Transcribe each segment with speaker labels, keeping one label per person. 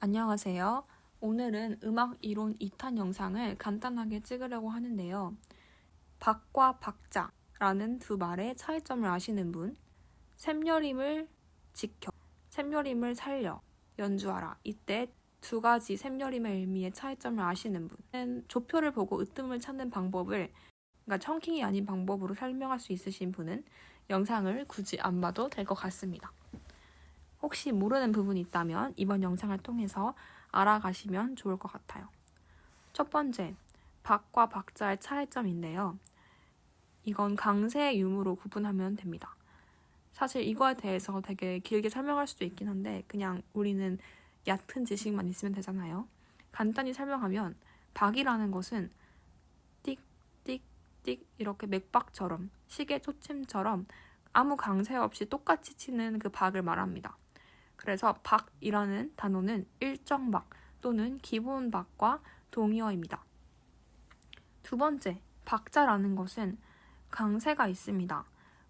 Speaker 1: 안녕하세요. 오늘은 음악 이론 2탄 영상을 간단하게 찍으려고 하는데요. 박과 박자라는 두 말의 차이점을 아시는 분, 샘여림을 지켜, 샘여림을 살려, 연주하라. 이때 두 가지 샘여림의 의미의 차이점을 아시는 분은 조표를 보고 으뜸을 찾는 방법을, 그러니까 청킹이 아닌 방법으로 설명할 수 있으신 분은 영상을 굳이 안 봐도 될 것 같습니다. 혹시 모르는 부분이 있다면 이번 영상을 통해서 알아가시면 좋을 것 같아요. 첫 번째, 박과 박자의 차이점인데요. 이건 강세 유무로 구분하면 됩니다. 사실 이거에 대해서 되게 길게 설명할 수도 있긴 한데 그냥 우리는 얕은 지식만 있으면 되잖아요. 간단히 설명하면 박이라는 것은 띡, 띡, 띡 이렇게 맥박처럼 시계 초침처럼 아무 강세 없이 똑같이 치는 그 박을 말합니다. 그래서 박이라는 단어는 일정 박 또는 기본 박과 동의어입니다. 두 번째, 박자라는 것은 강세가 있습니다.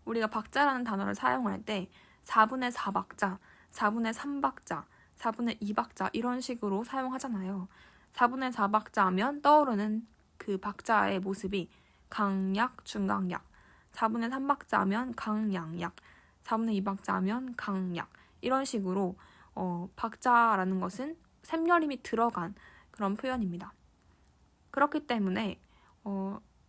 Speaker 1: 우리가 박자라는 단어를 사용할 때 4분의 4박자, 4분의 3박자, 4분의 2박자 이런 식으로 사용하잖아요. 4분의 4박자 하면 떠오르는 그 박자의 모습이 강약, 중강약, 4분의 3박자 하면 강양약, 4분의 2박자 하면 강약 이런 식으로 박자라는 것은 샘여림이 들어간 그런 표현입니다. 그렇기 때문에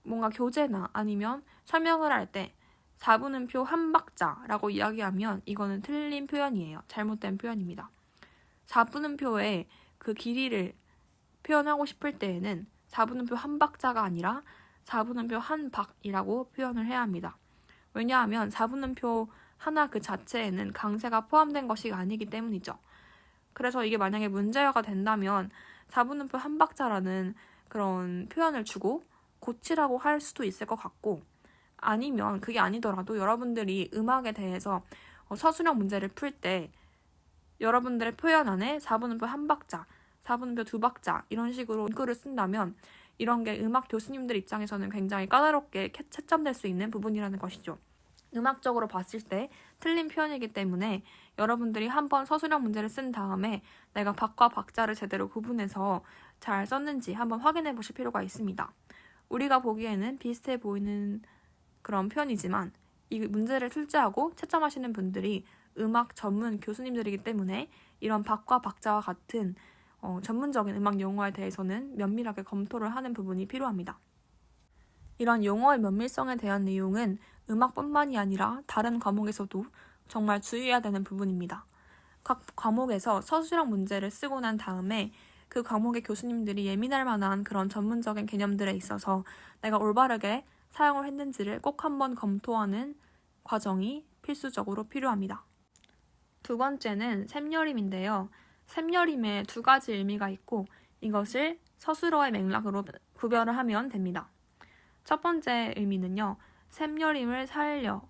Speaker 1: 뭔가 교재나 아니면 설명을 할 때 4분음표 한 박자라고 이야기하면 이거는 틀린 표현이에요. 잘못된 표현입니다. 4분음표의 그 길이를 표현하고 싶을 때에는 4분음표 한 박자가 아니라 4분음표 한 박이라고 표현을 해야 합니다. 왜냐하면 4분음표 하나 그 자체에는 강세가 포함된 것이 아니기 때문이죠. 그래서 이게 만약에 문제가 된다면 4분음표 한 박자라는 그런 표현을 주고 고치라고 할 수도 있을 것 같고, 아니면 그게 아니더라도 여러분들이 음악에 대해서 서술형 문제를 풀 때 여러분들의 표현 안에 4분음표 한 박자, 4분음표 두 박자 이런 식으로 문구를 쓴다면 이런 게 음악 교수님들 입장에서는 굉장히 까다롭게 채점될 수 있는 부분이라는 것이죠. 음악적으로 봤을 때 틀린 표현이기 때문에 여러분들이 한번 서술형 문제를 쓴 다음에 내가 박과 박자를 제대로 구분해서 잘 썼는지 한번 확인해 보실 필요가 있습니다. 우리가 보기에는 비슷해 보이는 그런 표현이지만 이 문제를 출제하고 채점하시는 분들이 음악 전문 교수님들이기 때문에 이런 박과 박자와 같은 전문적인 음악 용어에 대해서는 면밀하게 검토를 하는 부분이 필요합니다. 이런 용어의 면밀성에 대한 내용은 음악뿐만이 아니라 다른 과목에서도 정말 주의해야 되는 부분입니다. 각 과목에서 서술형 문제를 쓰고 난 다음에 그 과목의 교수님들이 예민할 만한 그런 전문적인 개념들에 있어서 내가 올바르게 사용을 했는지를 꼭 한번 검토하는 과정이 필수적으로 필요합니다. 두 번째는 샘여림인데요. 샘여림에 두 가지 의미가 있고 이것을 서술어의 맥락으로 구별을 하면 됩니다. 첫 번째 의미는요. 샘여림을 살려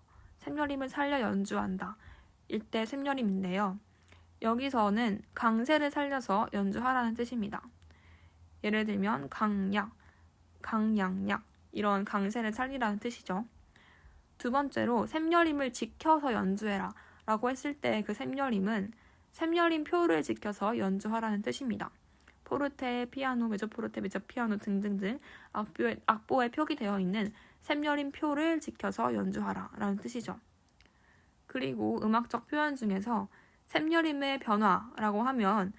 Speaker 1: 연주한다. 이때 샘여림인데요. 여기서는 강세를 살려서 연주하라는 뜻입니다. 예를 들면 강약, 강양약 이런 강세를 살리라는 뜻이죠. 두 번째로 샘여림을 지켜서 연주해라 라고 했을 때 그 샘여림은 샘여림 표를 지켜서 연주하라는 뜻입니다. 포르테, 피아노, 메조포르테, 메조피아노 등등등 악보에 표기되어 있는 샘여림 표를 지켜서 연주하라 라는 뜻이죠. 그리고 음악적 표현 중에서 샘여림의 변화라고 하면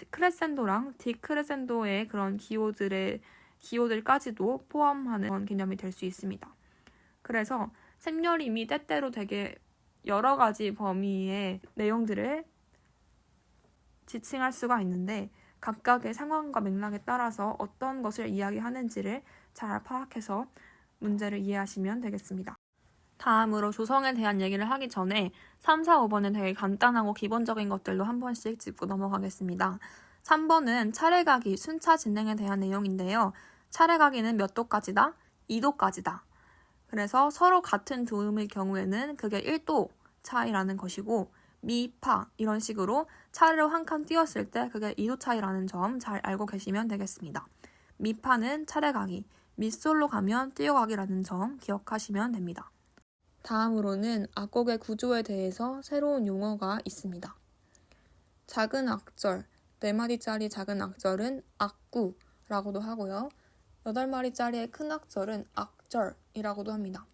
Speaker 1: 크레센도랑 디크레센도의 그런 기호들까지도 포함하는 개념이 될 수 있습니다. 그래서 샘여림이 때때로 되게 여러 가지 범위의 내용들을 지칭할 수가 있는데 각각의 상황과 맥락에 따라서 어떤 것을 이야기하는지를 잘 파악해서 문제를 이해하시면 되겠습니다. 다음으로 조성에 대한 얘기를 하기 전에 3, 4, 5번은 되게 간단하고 기본적인 것들로 한 번씩 짚고 넘어가겠습니다. 3번은 차례가기, 순차 진행에 대한 내용인데요. 차례가기는 몇 도까지다? 2도까지다. 그래서 서로 같은 도음의 경우에는 그게 1도 차이라는 것이고 미, 파 이런 식으로 차례로 한 칸 띄었을 때 그게 2도 차이라는 점 잘 알고 계시면 되겠습니다. 미파는 차례가기, 미솔로 가면 뛰어가기라는 점 기억하시면 됩니다. 다음으로는 악곡의 구조에 대해서 새로운 용어가 있습니다. 작은 악절, 4마디짜리 작은 악절은 악구라고도 하고요. 8마디짜리의 큰 악절은 악절이라고도 합니다.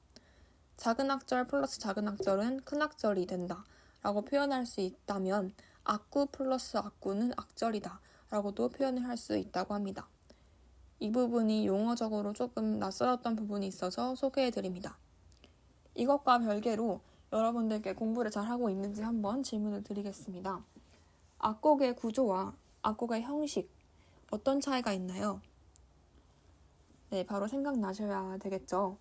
Speaker 1: 작은 악절 플러스 작은 악절은 큰 악절이 된다 라고 표현할 수 있다면 악구 플러스 악구는 악절이다 라고도 표현을 할 수 있다고 합니다. 이 부분이 용어적으로 조금 낯설었던 부분이 있어서 소개해드립니다. 이것과 별개로 여러분들께 공부를 잘하고 있는지 한번 질문을 드리겠습니다. 악곡의 구조와 악곡의 형식, 어떤 차이가 있나요? 네, 바로 생각나셔야 되겠죠.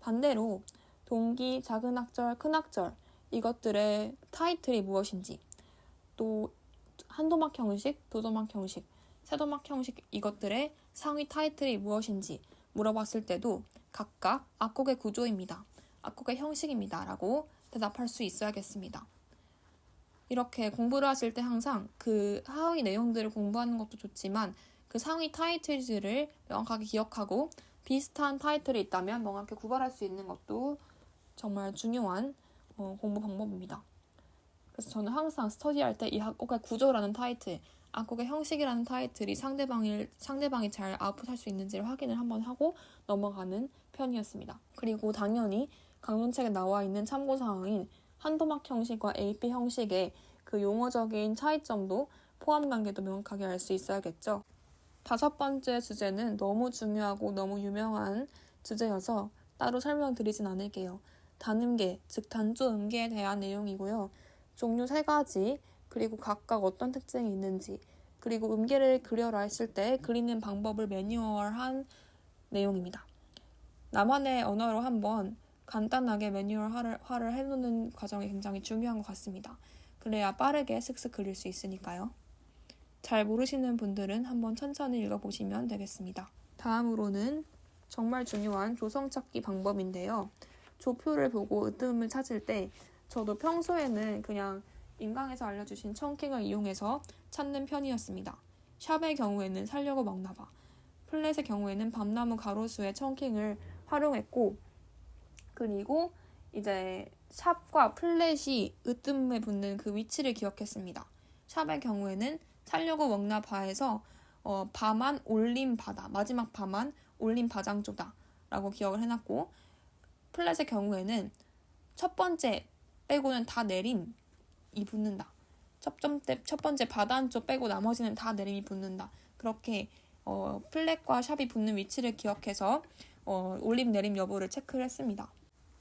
Speaker 1: 반대로 동기, 작은 악절, 큰 악절 이것들의 타이틀이 무엇인지, 또 한도막 형식, 두도막 형식, 세도막 형식 이것들의 상위 타이틀이 무엇인지 물어봤을 때도 각각 악곡의 구조입니다. 악곡의 형식입니다. 라고 대답할 수 있어야겠습니다. 이렇게 공부를 하실 때 항상 그 하위 내용들을 공부하는 것도 좋지만 그 상위 타이틀들을 명확하게 기억하고 비슷한 타이틀이 있다면 명확히 구별할 수 있는 것도 정말 중요한 공부 방법입니다. 그래서 저는 항상 스터디할 때 이 악곡의 구조라는 타이틀, 악곡의 형식이라는 타이틀이 상대방이 잘 아웃풋할 수 있는지를 확인을 한번 하고 넘어가는 편이었습니다. 그리고 당연히 강론책에 나와 있는 참고사항인 한도막 형식과 AP 형식의 그 용어적인 차이점도 포함 관계도 명확하게 알 수 있어야겠죠. 5번째 주제는 너무 중요하고 너무 유명한 주제여서 따로 설명드리진 않을게요. 단음계, 즉 단조 음계에 대한 내용이고요. 종류 3가지, 그리고 각각 어떤 특징이 있는지, 그리고 음계를 그려라 했을 때 그리는 방법을 매뉴얼한 내용입니다. 나만의 언어로 한번 간단하게 매뉴얼화를 해놓는 과정이 굉장히 중요한 것 같습니다. 그래야 빠르게 슥슥 그릴 수 있으니까요. 잘 모르시는 분들은 한번 천천히 읽어보시면 되겠습니다. 다음으로는 정말 중요한 조성찾기 방법인데요. 조표를 보고 으뜸을 찾을 때 저도 평소에는 그냥 인강에서 알려주신 청킹을 이용해서 찾는 편이었습니다. 샵의 경우에는 살려고 먹나봐, 플랫의 경우에는 밤나무 가로수의 청킹을 활용했고, 그리고 이제 샵과 플랫이 으뜸에 붙는 그 위치를 기억했습니다. 샵의 경우에는 살려고 먹나봐에서 바만 올림 바다, 마지막 바만 올림 바장조다 라고 기억을 해놨고, 플랫의 경우에는 첫 번째 빼고는 다 내림이 붙는다. 첫 번째 바다 한쪽 빼고 나머지는 다 내림이 붙는다. 그렇게 플랫과 샵이 붙는 위치를 기억해서 올림 내림 여부를 체크를 했습니다.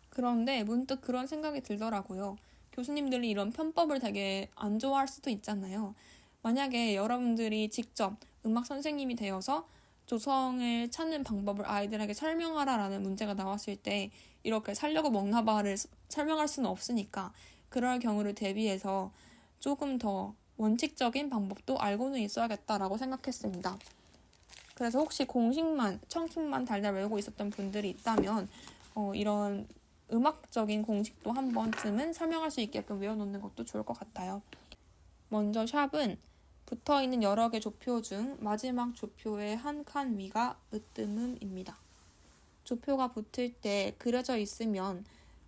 Speaker 1: 그런데 문득 그런 생각이 들더라고요. 교수님들이 이런 편법을 되게 안 좋아할 수도 있잖아요. 만약에 여러분들이 직접 음악 선생님이 되어서 조성을 찾는 방법을 아이들에게 설명하라라는 문제가 나왔을 때 이렇게 살려고 먹나봐를 설명할 수는 없으니까 그럴 경우를 대비해서 조금 더 원칙적인 방법도 알고는 있어야겠다라고 생각했습니다. 그래서 혹시 공식만, 청킹만 달달 외우고 있었던 분들이 있다면 이런 음악적인 공식도 한 번쯤은 설명할 수 있게끔 외워놓는 것도 좋을 것 같아요. 먼저 샵은 붙어있는 여러 개 조표 중 마지막 조표의 한 칸 위가 으뜸음입니다. 조표가 붙을 때 그려져 있으면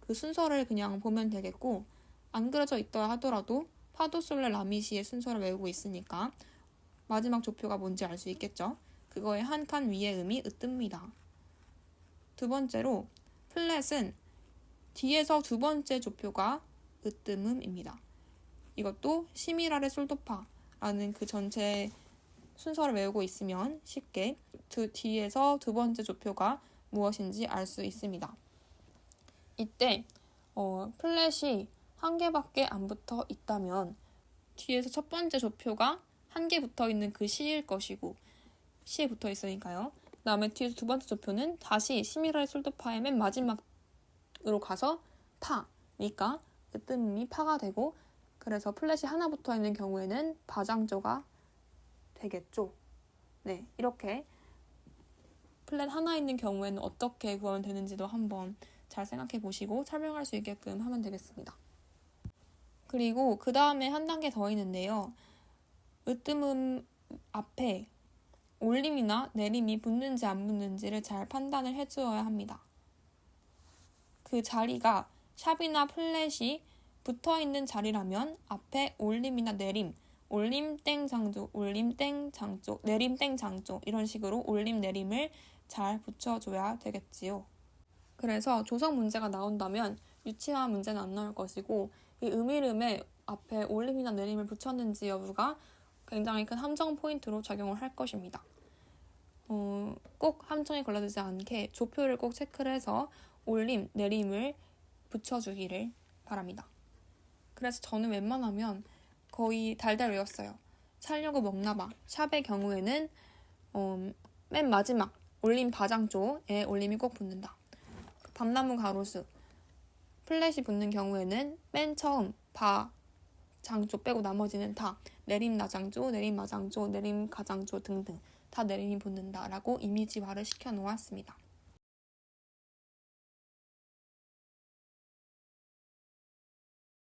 Speaker 1: 그 순서를 그냥 보면 되겠고, 안 그려져 있더라 하더라도 파도솔레 라미시의 순서를 외우고 있으니까 마지막 조표가 뭔지 알 수 있겠죠. 그거의 한 칸 위의 음이 으뜸입니다. 두 번째로 플랫은 뒤에서 두 번째 조표가 으뜸음입니다. 이것도 시미라레 솔도파라는 그 전체 순서를 외우고 있으면 쉽게 뒤에서 두 번째 조표가 무엇인지 알 수 있습니다. 이때 플랫이 한 개밖에 안 붙어 있다면 뒤에서 첫 번째 조표가 한 개 붙어 있는 그 시일 것이고, 시에 붙어 있으니까요. 그 다음에 뒤에서 두 번째 조표는 다시 시미라레 솔도파의 맨 마지막으로 가서 파니까 으뜸이 파가 되고, 그래서 플랫이 하나 붙어 있는 경우에는 바장조가 되겠죠. 네, 이렇게 플랫 하나 있는 경우에는 어떻게 구하면 되는지도 한번 잘 생각해 보시고 설명할 수 있게끔 하면 되겠습니다. 그리고 그 다음에 한 단계 더 있는데요. 으뜸음 앞에 올림이나 내림이 붙는지 안 붙는지를 잘 판단을 해주어야 합니다. 그 자리가 샵이나 플랫이 붙어있는 자리라면 앞에 올림이나 내림, 올림 땡 장조, 올림 땡 장조, 내림 땡 장조 이런 식으로 올림 내림을 잘 붙여줘야 되겠지요. 그래서 조성 문제가 나온다면 유치한 문제는 안 나올 것이고 이 음이름에 앞에 올림이나 내림을 붙였는지 여부가 굉장히 큰 함정 포인트로 작용을 할 것입니다. 꼭 함정에 걸려들지 않게 조표를 꼭 체크를 해서 올림, 내림을 붙여주기를 바랍니다. 그래서 저는 웬만하면 거의 달달 외웠어요. 살려고 먹나봐. 샵의 경우에는 맨 마지막 올림 바장조에 올림이 꼭 붙는다. 밤나무 가로수 플랫이 붙는 경우에는 맨 처음 바 장조 빼고 나머지는 다 내림 나장조, 내림 마장조, 내림 가장조 등등 다 내림이 붙는다라고 이미지화를 시켜 놓았습니다.